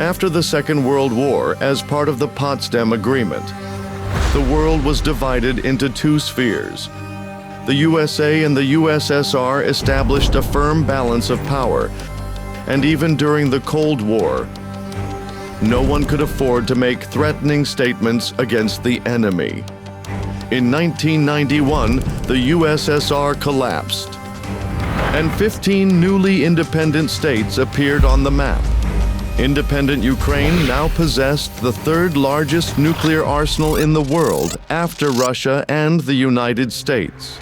After the Second World War, as part of the Potsdam Agreement, the world was divided into two spheres. The USA and the USSR established a firm balance of power, and even during the Cold War, no one could afford to make threatening statements against the enemy. In 1991, the USSR collapsed, and 15 newly independent states appeared on the map. Independent Ukraine now possessed the third largest nuclear arsenal in the world after Russia and the United States.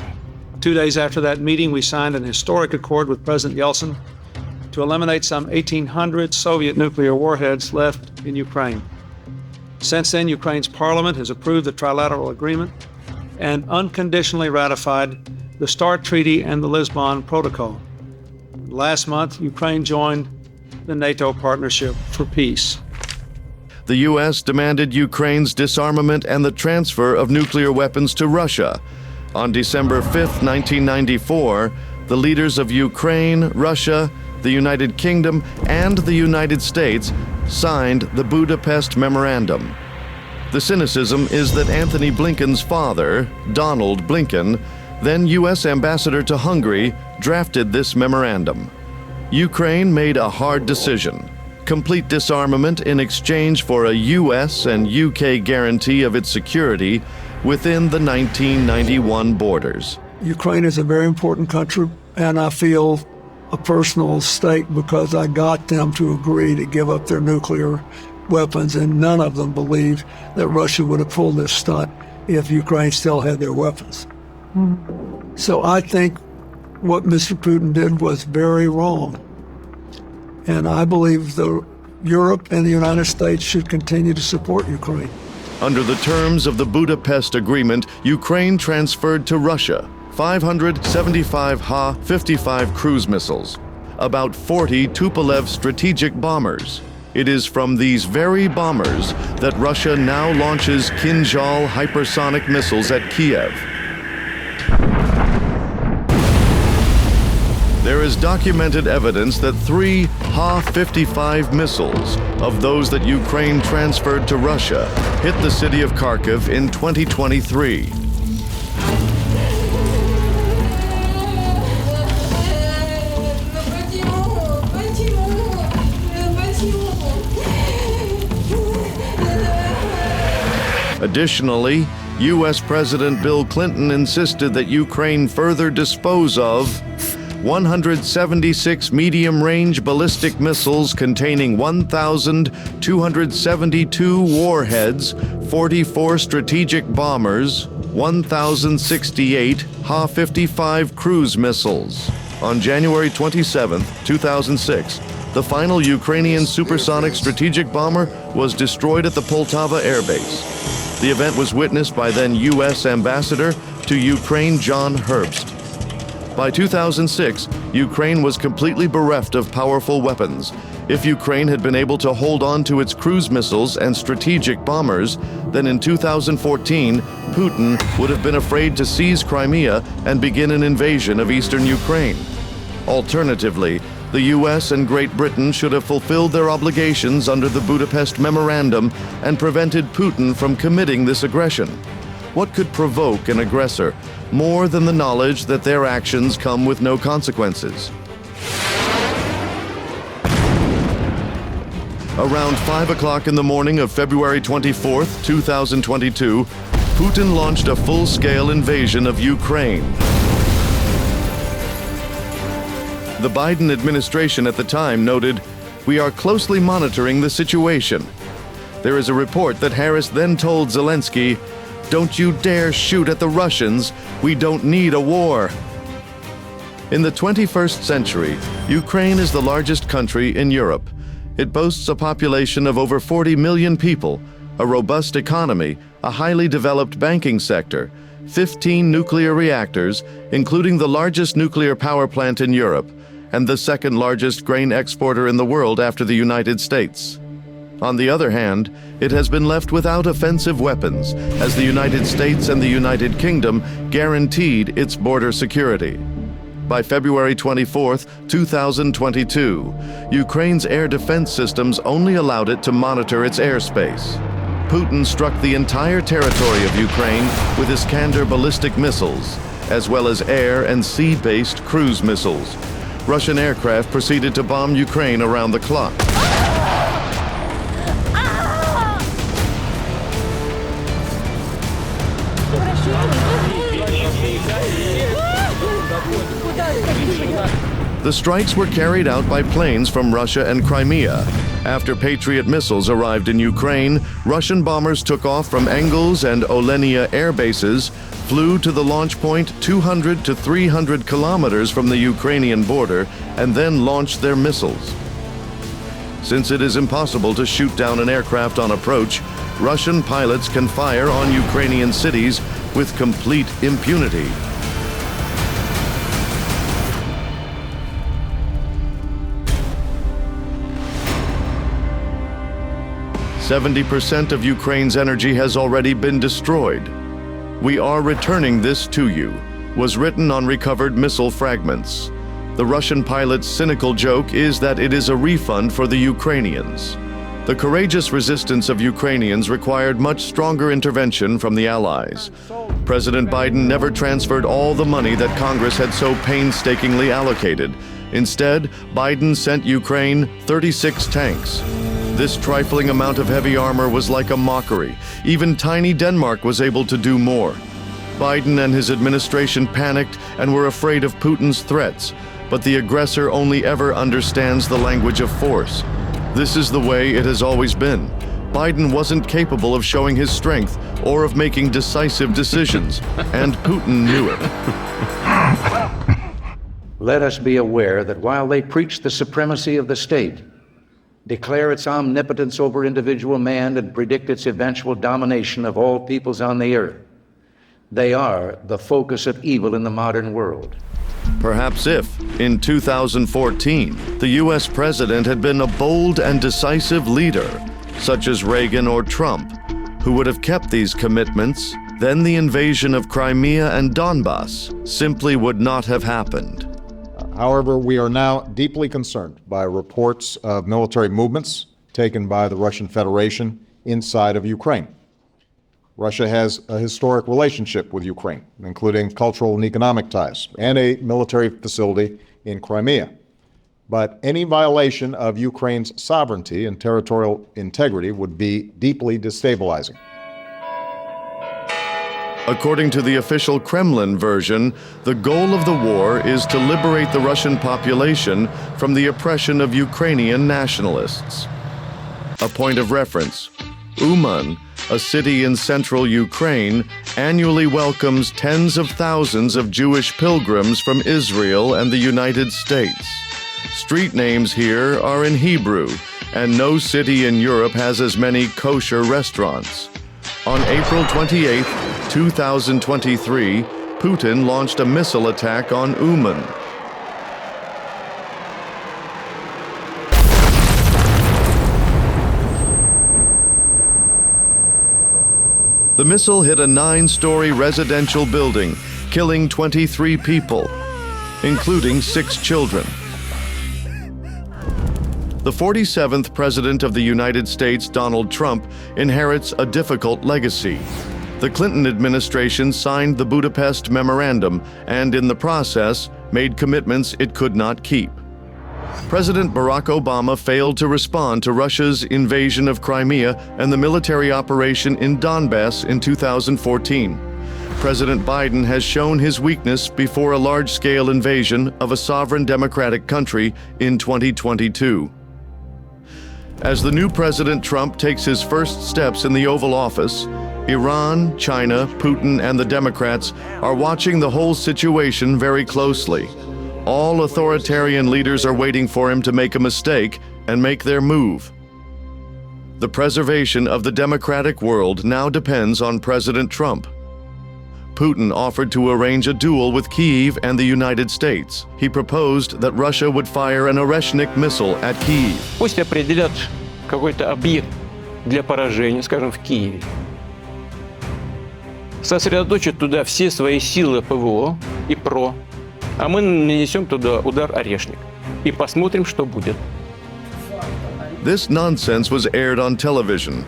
2 days after that meeting, we signed an historic accord with President Yeltsin to eliminate some 1,800 Soviet nuclear warheads left in Ukraine. Since then, Ukraine's parliament has approved the trilateral agreement and unconditionally ratified the START Treaty and the Lisbon Protocol. Last month, Ukraine joined the NATO Partnership for Peace. The U.S. demanded Ukraine's disarmament and the transfer of nuclear weapons to Russia. On December 5, 1994, the leaders of Ukraine, Russia, the United Kingdom, and the United States signed the Budapest Memorandum. The cynicism is that Antony Blinken's father, Donald Blinken, then U.S. ambassador to Hungary, drafted this memorandum. Ukraine made a hard decision: complete disarmament in exchange for a U.S. and U.K. guarantee of its security within the 1991 borders. Ukraine is a very important country, and I feel a personal stake because I got them to agree to give up their nuclear weapons, and none of them believed that Russia would have pulled this stunt if Ukraine still had their weapons. So I think what Mr. Putin did was very wrong. And I believe Europe and the United States should continue to support Ukraine. Under the terms of the Budapest Agreement, Ukraine transferred to Russia 575 Ha-55 cruise missiles, about 40 Tupolev strategic bombers. It is from these very bombers that Russia now launches Kinzhal hypersonic missiles at Kiev. There is documented evidence that 3 Ha-55 missiles of those that Ukraine transferred to Russia hit the city of Kharkiv in 2023. Additionally, U.S. President Bill Clinton insisted that Ukraine further dispose of 176 medium-range ballistic missiles containing 1,272 warheads, 44 strategic bombers, 1,068 Ha-55 cruise missiles. On January 27, 2006, the final Ukrainian supersonic strategic bomber was destroyed at the Poltava Air Base. The event was witnessed by then U.S. Ambassador to Ukraine John Herbst. By 2006, Ukraine was completely bereft of powerful weapons. If Ukraine had been able to hold on to its cruise missiles and strategic bombers, then in 2014, Putin would have been afraid to seize Crimea and begin an invasion of eastern Ukraine. Alternatively, the U.S. and Great Britain should have fulfilled their obligations under the Budapest Memorandum and prevented Putin from committing this aggression. What could provoke an aggressor more than the knowledge that their actions come with no consequences? Around 5 o'clock in the morning of February 24, 2022, Putin launched a full-scale invasion of Ukraine. The Biden administration at the time noted, "We are closely monitoring the situation." There is a report that Harris then told Zelensky, "Don't you dare shoot at the Russians. We don't need a war." In the 21st century, Ukraine is the largest country in Europe. It boasts a population of over 40 million people, a robust economy, a highly developed banking sector, 15 nuclear reactors, including the largest nuclear power plant in Europe, and the second largest grain exporter in the world after the United States. On the other hand, it has been left without offensive weapons, as the United States and the United Kingdom guaranteed its border security. By February 24, 2022, Ukraine's air defense systems only allowed it to monitor its airspace. Putin struck the entire territory of Ukraine with Iskander ballistic missiles, as well as air and sea-based cruise missiles. Russian aircraft proceeded to bomb Ukraine around the clock. The strikes were carried out by planes from Russia and Crimea. After Patriot missiles arrived in Ukraine, Russian bombers took off from Engels and Olenia air bases, flew to the launch point 200 to 300 kilometers from the Ukrainian border, and then launched their missiles. Since it is impossible to shoot down an aircraft on approach, Russian pilots can fire on Ukrainian cities with complete impunity. "70% of Ukraine's energy has already been destroyed. We are returning this to you," was written on recovered missile fragments. The Russian pilot's cynical joke is that it is a refund for the Ukrainians. The courageous resistance of Ukrainians required much stronger intervention from the Allies. President Biden never transferred all the money that Congress had so painstakingly allocated. Instead, Biden sent Ukraine 36 tanks. This trifling amount of heavy armor was like a mockery. Even tiny Denmark was able to do more. Biden and his administration panicked and were afraid of Putin's threats, but the aggressor only ever understands the language of force. This is the way it has always been. Biden wasn't capable of showing his strength or of making decisive decisions, and Putin knew it. Let us be aware that while they preach the supremacy of the state, declare its omnipotence over individual man, and predict its eventual domination of all peoples on the earth, they are the focus of evil in the modern world. Perhaps if, in 2014, the U.S. president had been a bold and decisive leader, such as Reagan or Trump, who would have kept these commitments, then the invasion of Crimea and Donbass simply would not have happened. However, we are now deeply concerned by reports of military movements taken by the Russian Federation inside of Ukraine. Russia has a historic relationship with Ukraine, including cultural and economic ties, and a military facility in Crimea. But any violation of Ukraine's sovereignty and territorial integrity would be deeply destabilizing. According to the official Kremlin version, the goal of the war is to liberate the Russian population from the oppression of Ukrainian nationalists. A point of reference: Uman, a city in central Ukraine, annually welcomes tens of thousands of Jewish pilgrims from Israel and the United States. Street names here are in Hebrew, and no city in Europe has as many kosher restaurants. On April 28, 2023, Putin launched a missile attack on Uman. The missile hit a 9-story residential building, killing 23 people, including 6 children. The 47th President of the United States, Donald Trump, inherits a difficult legacy. The Clinton administration signed the Budapest Memorandum and, in the process, made commitments it could not keep. President Barack Obama failed to respond to Russia's invasion of Crimea and the military operation in Donbass in 2014. President Biden has shown his weakness before a large-scale invasion of a sovereign democratic country in 2022. As the new President Trump takes his first steps in the Oval Office, Iran, China, Putin, and the Democrats are watching the whole situation very closely. All authoritarian leaders are waiting for him to make a mistake and make their move. The preservation of the democratic world now depends on President Trump. Putin offered to arrange a duel with Kyiv and the United States. He proposed that Russia would fire an Oreshnik missile at Kyiv. Пусть определят какой-то объект для поражения, скажем, в Киеве. Сосредоточат туда все свои силы ПВО и ПРО А мы нанесем туда удар орешник. И посмотрим, что будет. This nonsense was aired on television.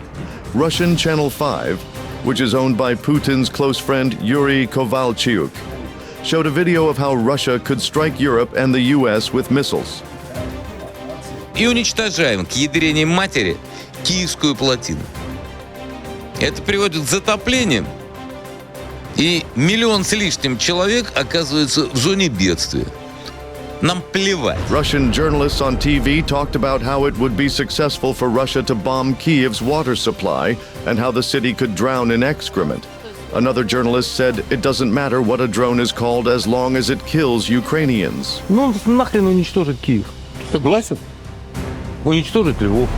Russian Channel 5, which is owned by Putin's close friend Yuri Kovalchuk, showed a video of how Russia could strike Europe and the US with missiles. И уничтожаем к ядрене матери Киевскую плотину. Это приводит к затоплениям, и 1 миллион с лишним человек оказывается в зоне бедствия. Нам плевать. Russian journalists on TV talked about how it would be successful for Russia to bomb Kiev's water supply and how the city could drown in excrement. Another journalist said it doesn't matter what a drone is called as long as it kills Ukrainians. Ну, нахрен уничтожить Киев. Согласен? Уничтожить Львов.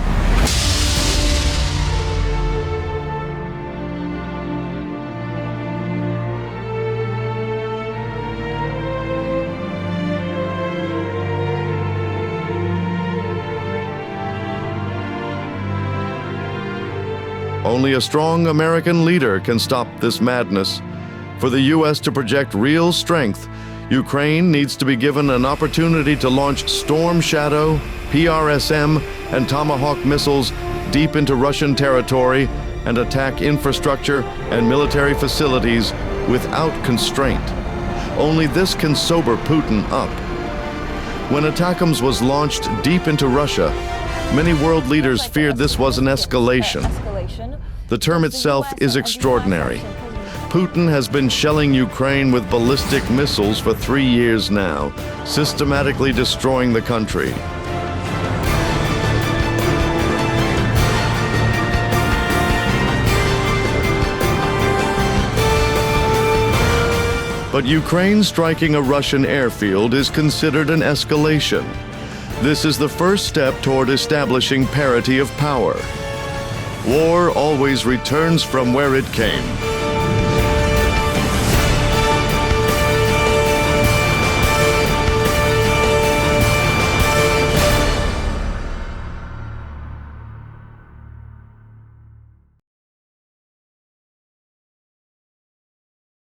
Only a strong American leader can stop this madness. For the U.S. to project real strength, Ukraine needs to be given an opportunity to launch Storm Shadow, PRSM, and Tomahawk missiles deep into Russian territory and attack infrastructure and military facilities without constraint. Only this can sober Putin up. When ATACMS was launched deep into Russia, many world leaders feared this was an escalation. The term itself is extraordinary. Putin has been shelling Ukraine with ballistic missiles for 3 years now, systematically destroying the country. But Ukraine striking a Russian airfield is considered an escalation. This is the first step toward establishing parity of power. War always returns from where it came.